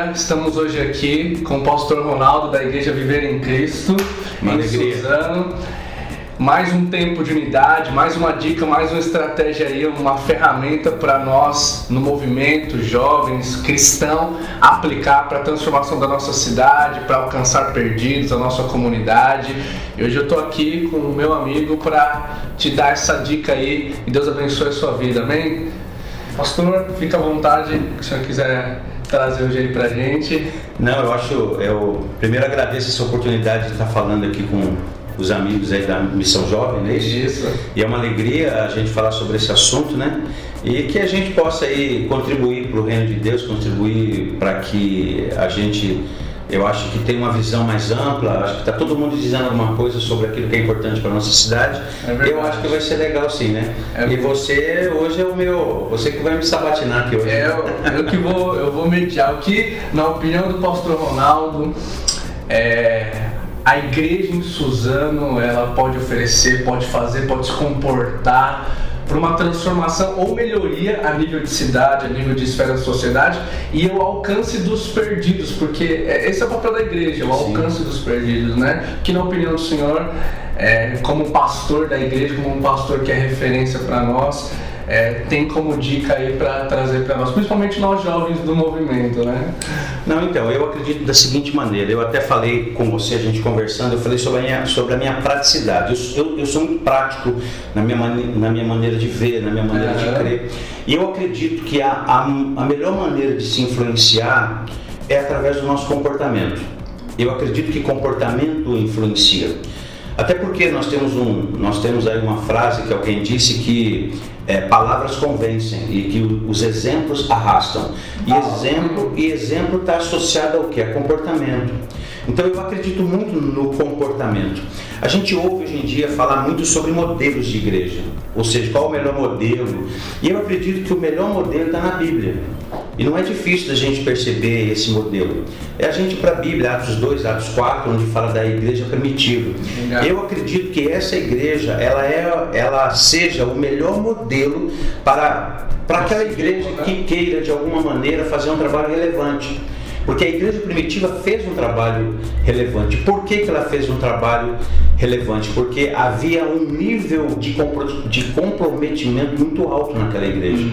Aleluia! Estamos hoje aqui com o pastor Ronaldo da Igreja Viver em Cristo, em Suzano. Mais um tempo de unidade, mais uma dica, mais uma estratégia aí, uma ferramenta para nós no movimento, jovens, cristão, aplicar para a transformação da nossa cidade, para alcançar perdidos, a nossa comunidade. E hoje eu estou aqui com o meu amigo para te dar essa dica aí e Deus abençoe a sua vida, amém? Pastor, fica à vontade, se o senhor quiser trazer hoje aí pra gente. Não, eu primeiro agradeço essa oportunidade de estar falando aqui com os amigos aí da Missão Jovem, né? Isso. E é uma alegria a gente falar sobre esse assunto, né? E que a gente possa aí contribuir para o reino de Deus, contribuir para que a gente, eu acho que tem uma visão mais ampla. Acho que está todo mundo dizendo alguma coisa sobre aquilo que é importante para a nossa cidade. Eu acho que vai ser legal sim, né? E você hoje você que vai me sabatinar aqui hoje. Eu vou mediar. O que, na opinião do pastor Ronaldo, a igreja em Suzano, ela pode oferecer, pode fazer, pode se comportar para uma transformação ou melhoria a nível de cidade, a nível de esfera da sociedade e o alcance dos perdidos, porque esse é o papel da igreja, o alcance dos perdidos, né? Que na opinião do senhor, como pastor da igreja, como um pastor que é referência para nós, tem como dica aí para trazer para nós, principalmente nós jovens do movimento, né? Não, então, eu acredito da seguinte maneira, eu até falei com você, a gente conversando, eu falei sobre a minha praticidade. Eu sou muito prático na minha maneira de ver, na minha maneira de crer. E eu acredito que a melhor maneira de se influenciar é através do nosso comportamento. Eu acredito que comportamento influencia. Até porque nós temos aí uma frase que alguém disse que palavras convencem e que os exemplos arrastam. E exemplo está associado ao quê? A comportamento. Então eu acredito muito no comportamento. A gente ouve hoje em dia falar muito sobre modelos de igreja, ou seja, qual é o melhor modelo. E eu acredito que o melhor modelo está na Bíblia. E não é difícil da gente perceber esse modelo. É a gente ir para a Bíblia, Atos 2, Atos 4, onde fala da igreja primitiva. Eu acredito que essa igreja, ela seja o melhor modelo para aquela igreja que queira, de alguma maneira, fazer um trabalho relevante. Porque a igreja primitiva fez um trabalho relevante. Por que ela fez um trabalho relevante? Porque havia um nível de comprometimento muito alto naquela igreja.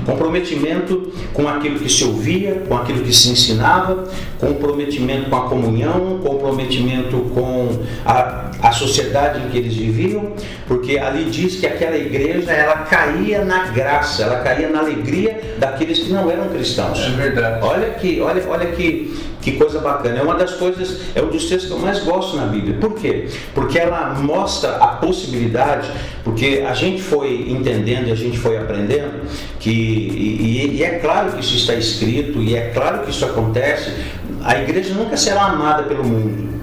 Comprometimento com aquilo que se ouvia, com aquilo que se ensinava, comprometimento com a comunhão, comprometimento com a sociedade em que eles viviam, porque ali diz que aquela igreja, ela caía na graça, ela caía na alegria daqueles que não eram cristãos. É verdade. Olha que coisa bacana. É um dos textos que eu mais gosto na Bíblia. Por quê? Porque ela mostra a possibilidade, porque a gente foi entendendo e a gente foi aprendendo e é claro que isso está escrito e é claro que isso acontece. A igreja nunca será amada pelo mundo.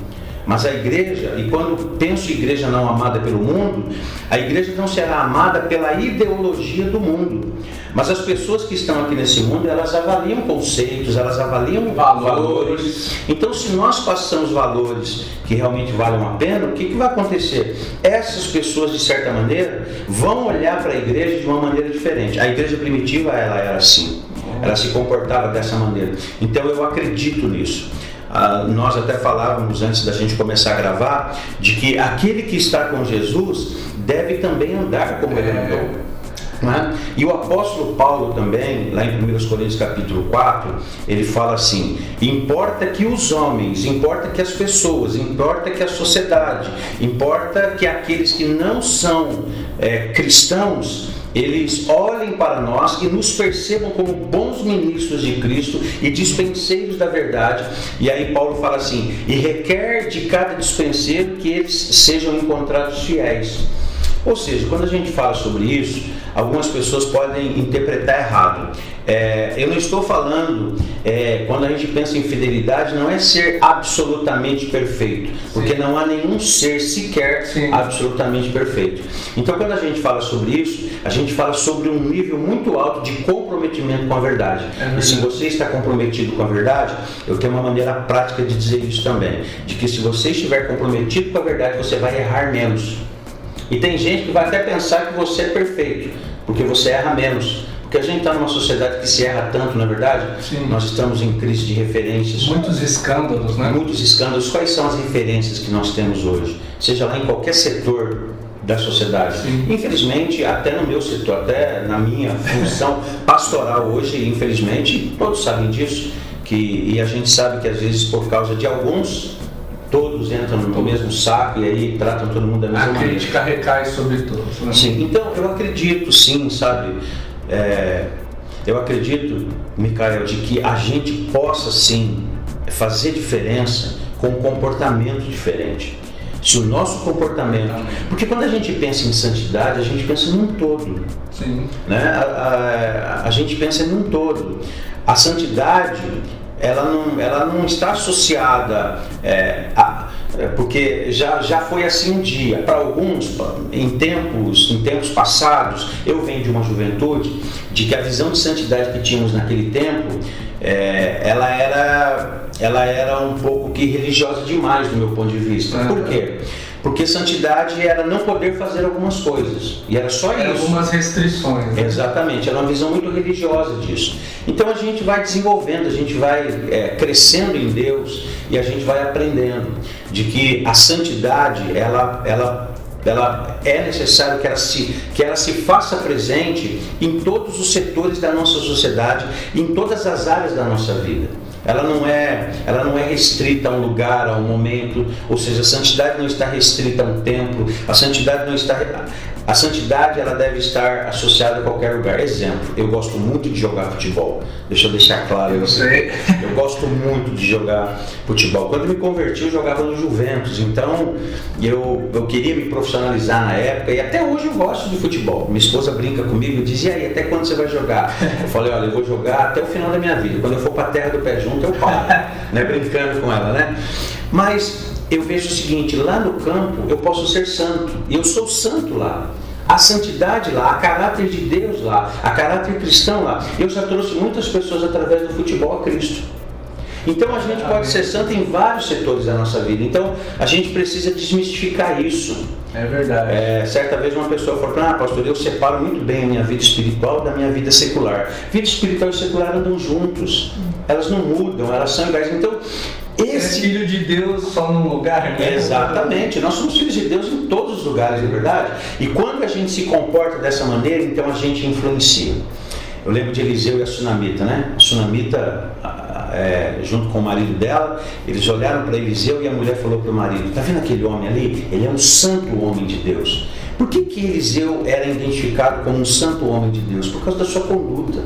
Mas a igreja, e quando penso em igreja não amada pelo mundo, a igreja não será amada pela ideologia do mundo. Mas as pessoas que estão aqui nesse mundo, elas avaliam conceitos, elas avaliam valores. Então, se nós passamos valores que realmente valem a pena, o que vai acontecer? Essas pessoas, de certa maneira, vão olhar para a igreja de uma maneira diferente. A igreja primitiva, ela era assim. Ela se comportava dessa maneira. Então, eu acredito nisso. Nós até falávamos antes da gente começar a gravar de que aquele que está com Jesus deve também andar como ele andou. Né? E o apóstolo Paulo também, lá em 1 Coríntios capítulo 4, ele fala assim: importa que os homens, importa que as pessoas, importa que a sociedade, importa que aqueles que não são cristãos, eles olhem para nós e nos percebam como bons ministros de Cristo e dispenseiros da verdade. E aí Paulo fala assim: e requer de cada dispenseiro que eles sejam encontrados fiéis. Ou seja, quando a gente fala sobre isso, algumas pessoas podem interpretar errado. Eu não estou falando, quando a gente pensa em fidelidade, não é ser absolutamente perfeito, porque não há nenhum ser sequer absolutamente perfeito. Então, quando a gente fala sobre isso, a gente fala sobre um nível muito alto de comprometimento com a verdade. E se você está comprometido com a verdade, eu tenho uma maneira prática de dizer isso também, de que se você estiver comprometido com a verdade, você vai errar menos. E tem gente que vai até pensar que você é perfeito, porque você erra menos. Porque a gente está numa sociedade que se erra tanto, não é verdade? Sim. Nós estamos em crise de referências. Muitos escândalos, né? Muitos escândalos. Quais são as referências que nós temos hoje? Seja lá em qualquer setor da sociedade. Sim. Infelizmente, até no meu setor, até na minha função pastoral hoje, infelizmente, todos sabem disso, e a gente sabe que às vezes por causa de alguns, todos entram no mesmo saco e aí tratam todo mundo da mesma maneira. A crítica recai sobre todos, né? Sim, então eu acredito sim, sabe, eu acredito, Micael, de que a gente possa sim fazer diferença com um comportamento diferente. Se o nosso comportamento... Porque quando a gente pensa em santidade, a gente pensa num todo. Sim. Né? A gente pensa num todo. A santidade, ela não está associada porque já foi assim um dia. Para alguns, em tempos passados, eu venho de uma juventude de que a visão de santidade que tínhamos naquele tempo, ela era um pouco que religiosa demais do meu ponto de vista. Por quê? Porque santidade era não poder fazer algumas coisas. E era só isso. Algumas restrições. Né? Exatamente. Era uma visão muito religiosa disso. Então a gente vai desenvolvendo, a gente vai crescendo em Deus e a gente vai aprendendo de que a santidade, ela é necessário que ela se faça presente em todos os setores da nossa sociedade, em todas as áreas da nossa vida. Ela não é restrita a um lugar, a um momento, ou seja, a santidade não está restrita a um templo, a santidade ela deve estar associada a qualquer lugar. Exemplo, eu gosto muito de jogar futebol. Deixa eu deixar claro. Eu sei. Eu gosto muito de jogar futebol. Quando eu me converti, eu jogava no Juventus. Então, eu queria me profissionalizar na época e até hoje eu gosto de futebol. Minha esposa brinca comigo e diz, e aí, até quando você vai jogar? Eu falei, olha, eu vou jogar até o final da minha vida. Quando eu for para a terra do pé junto, eu paro. Né? Brincando com ela, né? Mas eu vejo o seguinte, lá no campo eu posso ser santo, e eu sou santo lá. A santidade lá, a caráter de Deus lá, a caráter cristão lá. Eu já trouxe muitas pessoas através do futebol a Cristo. Então a gente pode ser santo em vários setores da nossa vida. Então a gente precisa desmistificar isso. É verdade. Certa vez uma pessoa falou, pastor, eu separo muito bem a minha vida espiritual da minha vida secular. Vida espiritual e secular andam juntos. Elas não mudam, elas são iguais. Então, filho de Deus só num lugar, né? Exatamente, nós somos filhos de Deus em todos os lugares, não é verdade? E quando a gente se comporta dessa maneira, então a gente influencia. Eu lembro de Eliseu e a Sunamita, né? A Sunamita, junto com o marido dela, eles olharam para Eliseu e a mulher falou para o marido, está vendo aquele homem ali? Ele é um santo homem de Deus. Por que Eliseu era identificado como um santo homem de Deus? Por causa da sua conduta,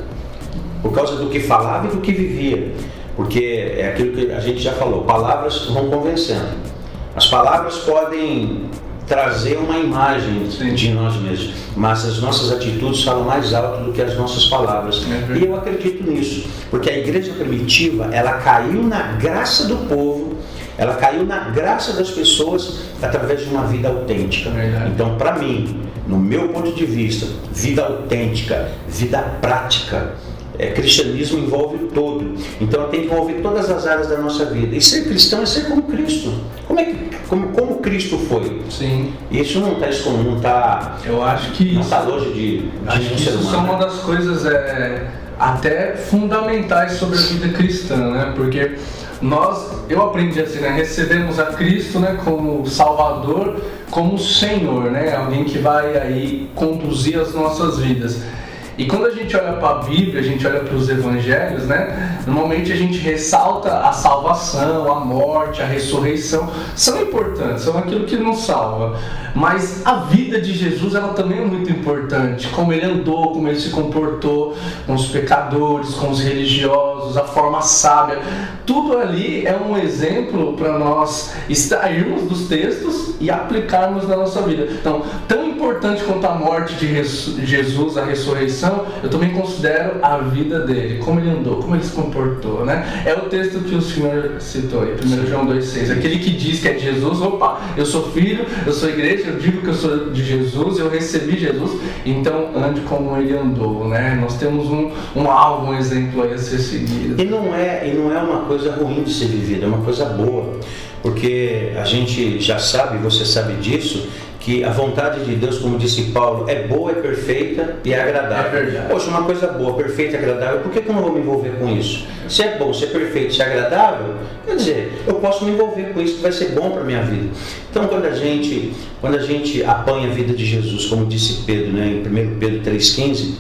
por causa do que falava e do que vivia. Porque é aquilo que a gente já falou, palavras vão convencendo. As palavras podem trazer uma imagem de nós mesmos, mas as nossas atitudes falam mais alto do que as nossas palavras. E eu acredito nisso, porque a igreja primitiva, ela caiu na graça do povo, ela caiu na graça das pessoas através de uma vida autêntica. Então, para mim, no meu ponto de vista, vida autêntica, vida prática, cristianismo envolve todo. Então tem que envolver todas as áreas da nossa vida. E ser cristão é ser como Cristo. Como Cristo foi. Sim. Isso não está. Eu acho que não está longe de acho que isso são uma das coisas até fundamentais sobre a vida cristã, né? Porque eu aprendi assim, né? Recebemos a Cristo, né, como Salvador, como Senhor, né? Alguém que vai aí conduzir as nossas vidas. E quando a gente olha para a Bíblia, a gente olha para os Evangelhos, né? Normalmente a gente ressalta a salvação, a morte, a ressurreição. São importantes, são aquilo que nos salva. Mas a vida de Jesus, ela também é muito importante. Como ele andou, como ele se comportou com os pecadores, com os religiosos, a forma sábia. Tudo ali é um exemplo para nós extrairmos dos textos e aplicarmos na nossa vida. Então, tão importante quanto a morte de Jesus, a ressurreição, eu também considero a vida dele, como ele andou, como ele se comportou, né? É o texto que o Senhor citou aí, 1 João 2,6. Aquele que diz que é de Jesus, eu sou filho, eu sou igreja, eu digo que eu sou de Jesus, eu recebi Jesus, então ande como ele andou, né? Nós temos um alvo, um exemplo aí a ser seguido. E não é uma coisa ruim de ser vivida, é uma coisa boa, porque a gente já sabe, você sabe disso, que a vontade de Deus, como disse Paulo, é boa, é perfeita e é agradável. É verdade. Poxa, uma coisa boa, perfeita e agradável, por que eu não vou me envolver com isso? Se é bom, se é perfeito, se é agradável, quer dizer, eu posso me envolver com isso, que vai ser bom para a minha vida. Então, quando a gente apanha a vida de Jesus, como disse Pedro, né, em 1 Pedro 3,15,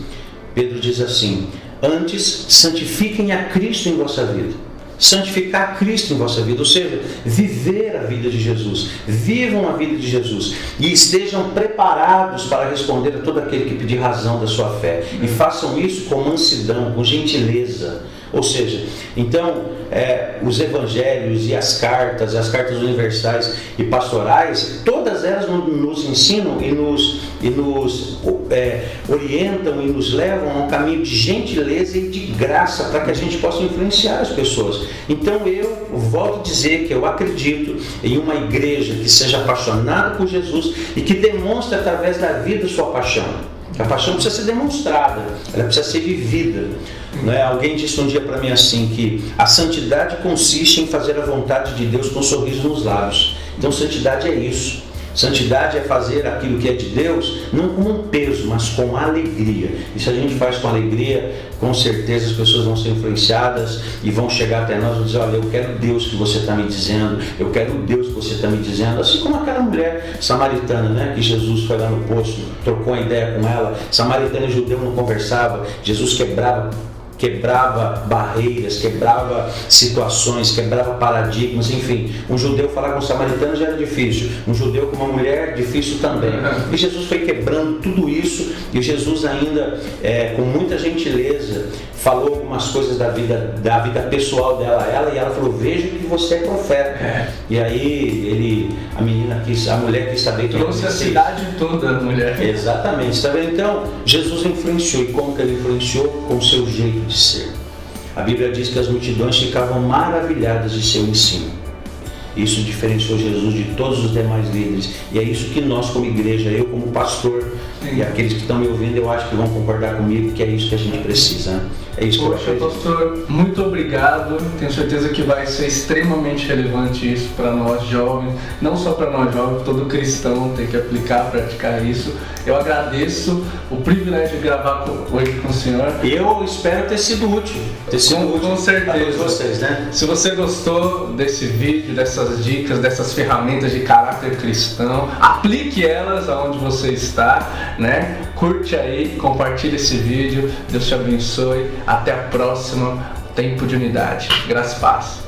Pedro diz assim: antes, santifiquem a Cristo em vossa vida. Santificar Cristo em vossa vida, ou seja, viver a vida de Jesus, vivam a vida de Jesus e estejam preparados para responder a todo aquele que pedir razão da sua fé, e façam isso com mansidão, com gentileza. Ou seja, então os evangelhos e as cartas universais e pastorais, todas elas nos ensinam e nos orientam e nos levam a um caminho de gentileza e de graça para que a gente possa influenciar as pessoas. Então eu volto a dizer que eu acredito em uma igreja que seja apaixonada por Jesus e que demonstre através da vida sua paixão. A paixão precisa ser demonstrada, ela precisa ser vivida. Né? Alguém disse um dia para mim assim, que a santidade consiste em fazer a vontade de Deus com um sorriso nos lábios. Então santidade é isso. Santidade é fazer aquilo que é de Deus, não com um peso, mas com alegria. E se a gente faz com alegria, com certeza as pessoas vão ser influenciadas e vão chegar até nós e dizer: olha, eu quero Deus que você está me dizendo, eu quero o Deus que você está me dizendo. Assim como aquela mulher samaritana, né, que Jesus foi lá no poço, trocou uma ideia com ela. Samaritano e judeu não conversava, Jesus quebrava barreiras, quebrava situações, quebrava paradigmas, enfim. Um judeu falar com um samaritano já era difícil, um judeu com uma mulher, difícil também. E Jesus foi quebrando tudo isso, e Jesus ainda, com muita gentileza, falou algumas coisas da vida pessoal dela, e ela falou: vejo que você é profeta. E aí a mulher quis saber quem trouxe a cidade toda, a mulher. Exatamente, está vendo? Então, Jesus influenciou, e como que ele influenciou? Com o seu jeito de ser. A Bíblia diz que as multidões ficavam maravilhadas de seu ensino. Isso diferenciou Jesus de todos os demais líderes, e é isso que nós, como igreja, eu como pastor, e aqueles que estão me ouvindo, eu acho que vão concordar comigo, que é isso que a gente precisa, né? É isso que eu acredito. Pastor, muito obrigado. Tenho certeza que vai ser extremamente relevante isso para nós jovens, não só para nós jovens, todo cristão tem que aplicar, praticar isso. Eu agradeço o privilégio de gravar hoje com o senhor. Eu espero ter sido útil. Com certeza. Para todos vocês, né? Se você gostou desse vídeo, dessas dicas, dessas ferramentas de caráter cristão, aplique elas aonde você está, né? Curte aí, compartilhe esse vídeo. Deus te abençoe. Até a próxima. Tempo de unidade. Graças e paz.